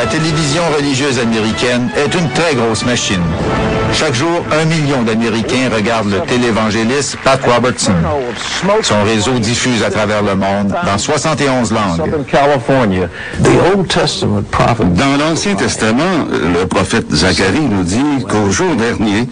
La télévision religieuse américaine est une très grosse machine. Chaque jour, 1 million d'Américains regardent le télévangéliste Pat Robertson. Son réseau diffuse à travers le monde dans 71 langues. Dans l'Ancien Testament, le prophète Zacharie nous dit qu'au jour dernier,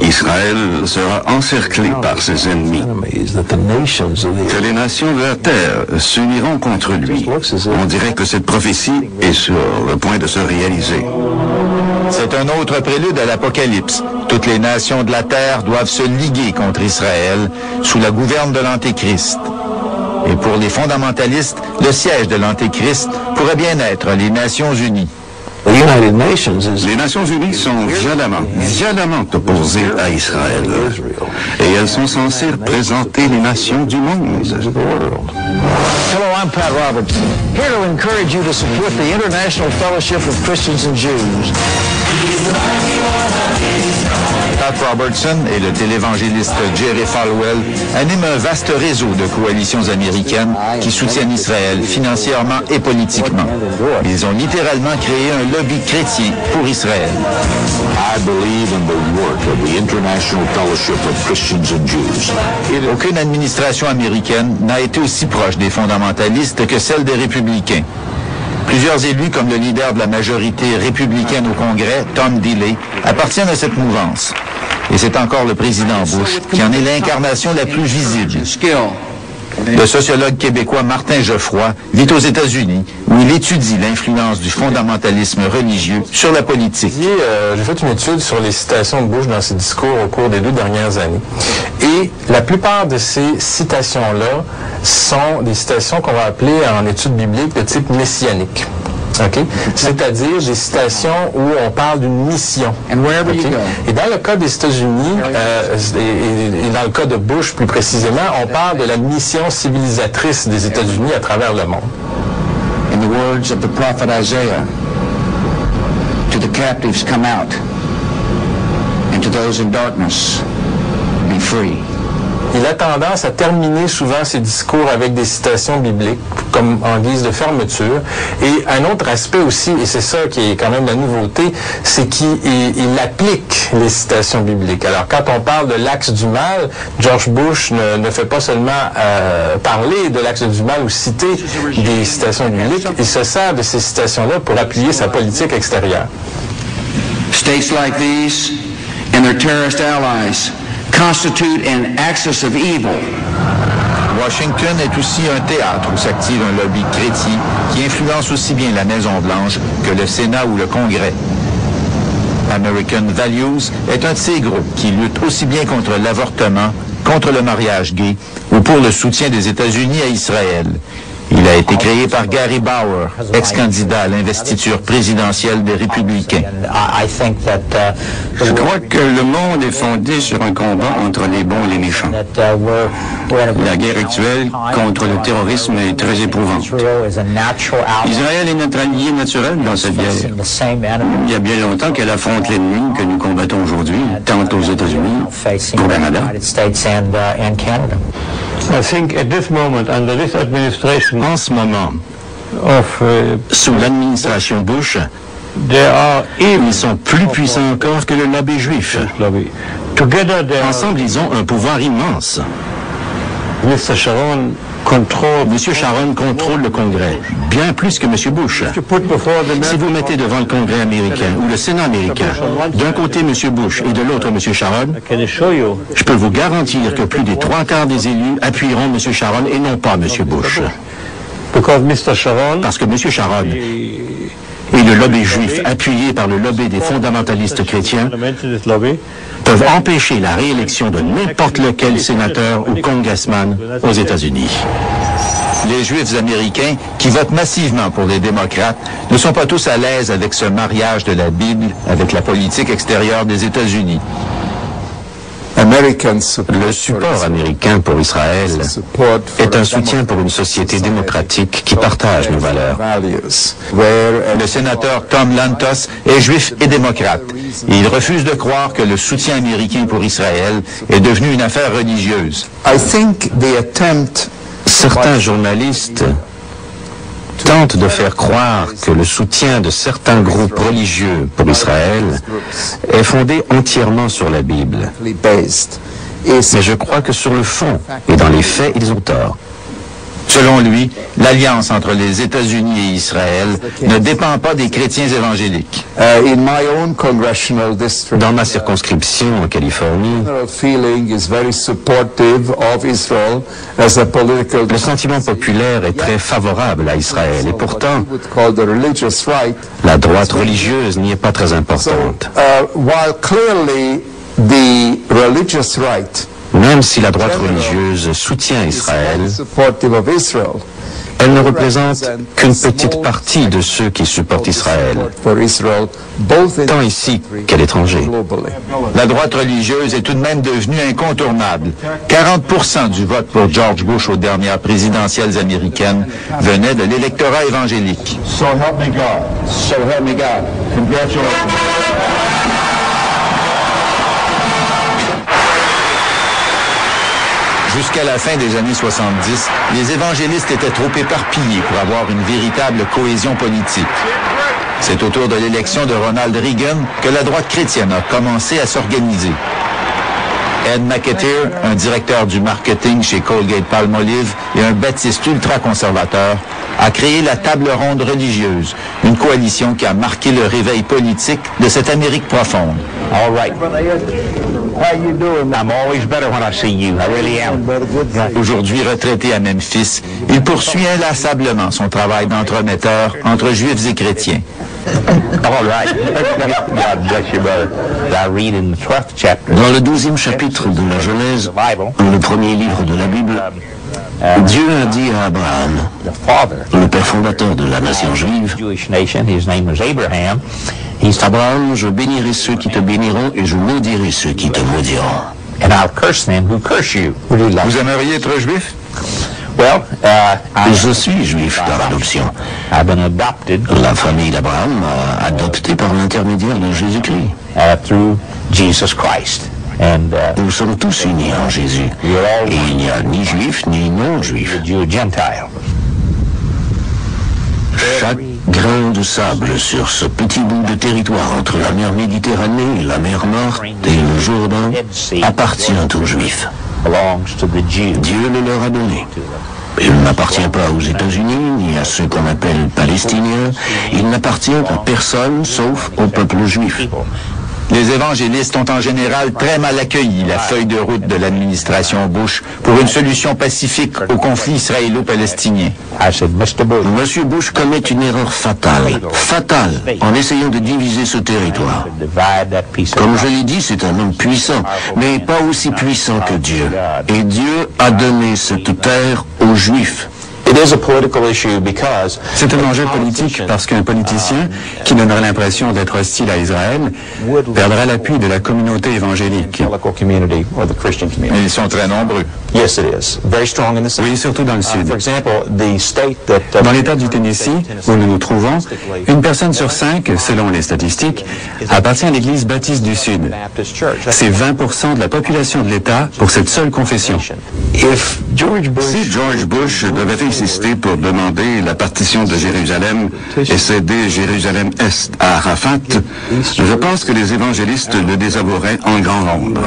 Israël sera encerclé par ses ennemis, que les nations de la terre s'uniront contre lui. On dirait que cette prophétie est sur le point de se réaliser. C'est un autre prélude à l'Apocalypse. Toutes les nations de la terre doivent se liguer contre Israël sous la gouverne de l'Antéchrist. Et pour les fondamentalistes, le siège de l'Antéchrist pourrait bien être les Nations Unies. Les Nations Unies sont violemment opposées à Israël. Et elles sont censées représenter les nations du monde. Hello, I'm Pat Robertson, here to encourage you to support the International Fellowship of Christians and Jews. Pat Robertson et le télévangéliste Jerry Falwell animent un vaste réseau de coalitions américaines qui soutiennent Israël financièrement et politiquement. Ils ont littéralement créé un lobby chrétien pour Israël. Aucune administration américaine n'a été aussi proche des fondamentalistes que celle des républicains. Plusieurs élus, comme le leader de la majorité républicaine au Congrès, Tom Delay, appartiennent à cette mouvance. Et c'est encore le président Bush qui en est l'incarnation la plus visible. Le sociologue québécois Martin Geoffroy vit aux États-Unis, où il étudie l'influence du fondamentalisme religieux sur la politique. J'ai fait une étude sur les citations de Bush dans ses discours au cours des 2 dernières années. Et la plupart de ces citations-là sont des citations qu'on va appeler en études bibliques de type messianique. Okay? C'est-à-dire des citations où on parle d'une mission. Okay? Et dans le cas des États-Unis, et dans le cas de Bush plus précisément, on parle de la mission civilisatrice des États-Unis à travers le monde. In the words of the prophet Isaiah, to the captives come out, and to those in darkness, be free. Il a tendance à terminer souvent ses discours avec des citations bibliques, comme en guise de fermeture. Et un autre aspect aussi, et c'est ça qui est quand même la nouveauté, c'est qu'il applique les citations bibliques. Alors, quand on parle de l'axe du mal, George Bush ne fait pas seulement parler de l'axe du mal ou citer des citations bibliques, il se sert de ces citations-là pour appuyer sa politique extérieure. States like these and their terrorist allies constitute an axis of evil. Washington est aussi un théâtre où s'active un lobby chrétien qui influence aussi bien la Maison-Blanche que le Sénat ou le Congrès. American Values est un de ces groupes qui lutte aussi bien contre l'avortement, contre le mariage gay ou pour le soutien des États-Unis à Israël. Il a été créé par Gary Bauer, ex-candidat à l'investiture présidentielle des Républicains. Je crois que le monde est fondé sur un combat entre les bons et les méchants. La guerre actuelle contre le terrorisme est très éprouvante. Israël est notre allié naturel dans cette guerre. Il y a bien longtemps qu'elle affronte l'ennemi que nous combattons aujourd'hui, tant aux États-Unis qu'au Canada. I think at this moment, under this administration, En ce moment, sous l'administration Bush, ils sont plus puissants encore que le lobby juif. Ensemble, ils ont un pouvoir immense. Mr. Sharon M. Sharon contrôle le Congrès, bien plus que M. Bush. Si vous mettez devant le Congrès américain ou le Sénat américain, d'un côté M. Bush et de l'autre M. Sharon, je peux vous garantir que plus des 3/4 des élus appuieront M. Sharon et non pas M. Bush. Parce que M. Sharon et le lobby juif, appuyé par le lobby des fondamentalistes chrétiens, peuvent empêcher la réélection de n'importe lequel sénateur ou congressman aux États-Unis. Les Juifs américains, qui votent massivement pour les démocrates, ne sont pas tous à l'aise avec ce mariage de la Bible avec la politique extérieure des États-Unis. Le support américain pour Israël est un soutien pour une société démocratique qui partage nos valeurs. Le sénateur Tom Lantos est juif et démocrate. Et il refuse de croire que le soutien américain pour Israël est devenu une affaire religieuse. Certains journalistes tente de faire croire que le soutien de certains groupes religieux pour Israël est fondé entièrement sur la Bible. Mais je crois que sur le fond et dans les faits, ils ont tort. Selon lui, l'alliance entre les États-Unis et Israël ne dépend pas des chrétiens évangéliques. Dans ma circonscription en Californie, le sentiment populaire est très favorable à Israël et pourtant, la droite religieuse n'y est pas très importante. Même si la droite religieuse soutient Israël, elle ne représente qu'une petite partie de ceux qui supportent Israël, tant ici qu'à l'étranger. La droite religieuse est tout de même devenue incontournable. 40% du vote pour George Bush aux dernières présidentielles américaines venait de l'électorat évangélique. So help me God. So help me God. Congratulations. Jusqu'à la fin des années 70, les évangélistes étaient trop éparpillés pour avoir une véritable cohésion politique. C'est autour de l'élection de Ronald Reagan que la droite chrétienne a commencé à s'organiser. Ed McAteer, un directeur du marketing chez Colgate-Palmolive et un baptiste ultra-conservateur, a créé la Table ronde religieuse, une coalition qui a marqué le réveil politique de cette Amérique profonde. All right. How you doing? I'm always better when I see you. I really am. Aujourd'hui retraité à Memphis, il poursuit inlassablement son travail d'entremetteur entre juifs et chrétiens. All right. God bless you, brother. I read in the 12th chapter. Dans le 12e chapitre de la Genèse, le premier livre de la Bible, Dieu a dit à Abraham, le père fondateur de la nation juive, Abraham, je bénirai ceux qui te béniront et je maudirai ceux qui te maudiront. And I'll curse them who curse you. Vous aimeriez être juif? Well, Je suis juif par adoption. I've been adopted La famille d'Abraham m'a adopté par l'intermédiaire de Jésus-Christ. Through Jesus Christ. And Nous sommes tous unis en Jésus. Et il n'y a ni juif ni non-juif. Jew, Gentile. Chaque grain de sable sur ce petit bout de territoire entre la mer Méditerranée et la mer Morte et le Jourdain appartient aux Juifs. Belongs to the Jew. Dieu le leur a donné. Il n'appartient pas aux États-Unis ni à ceux qu'on appelle Palestiniens. Il n'appartient à personne sauf au peuple juif. Les évangélistes ont en général très mal accueilli la feuille de route de l'administration Bush pour une solution pacifique au conflit israélo-palestinien. Monsieur Bush commet une erreur fatale, en essayant de diviser ce territoire. Comme je l'ai dit, c'est un homme puissant, mais pas aussi puissant que Dieu. Et Dieu a donné cette terre aux Juifs. C'est un enjeu politique parce qu'un politicien qui donnerait l'impression d'être hostile à Israël perdrait l'appui de la communauté évangélique. Et ils sont très nombreux. Oui, surtout dans le Sud. Dans l'État du Tennessee, où nous nous trouvons, une personne sur 5, selon les statistiques, appartient à l'Église baptiste du Sud. C'est 20% de la population de l'État pour cette seule confession. Si George Bush devait insister pour demander la partition de Jérusalem et céder Jérusalem-Est à Arafat, je pense que les évangélistes le désavoueraient en grand nombre.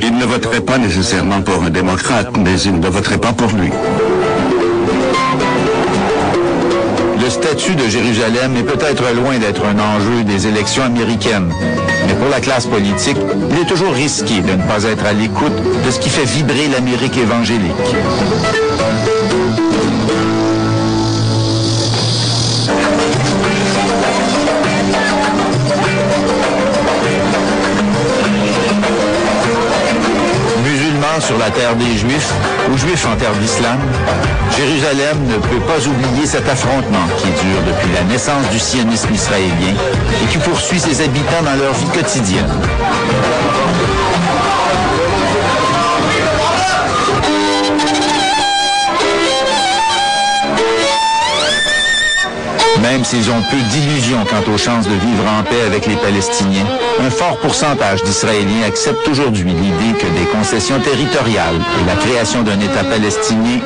Ils ne voteraient pas nécessairement pour un démocrate, mais ils ne voteraient pas pour lui. Le statut de Jérusalem est peut-être loin d'être un enjeu des élections américaines. Mais pour la classe politique, il est toujours risqué de ne pas être à l'écoute de ce qui fait vibrer l'Amérique évangélique. Sur la terre des Juifs, ou Juifs en terre d'Islam, Jérusalem ne peut pas oublier cet affrontement qui dure depuis la naissance du sionisme israélien et qui poursuit ses habitants dans leur vie quotidienne. Même s'ils ont peu d'illusions quant aux chances de vivre en paix avec les Palestiniens, un fort pourcentage d'Israéliens acceptent aujourd'hui l'idée que des concessions territoriales et la création d'un État palestinien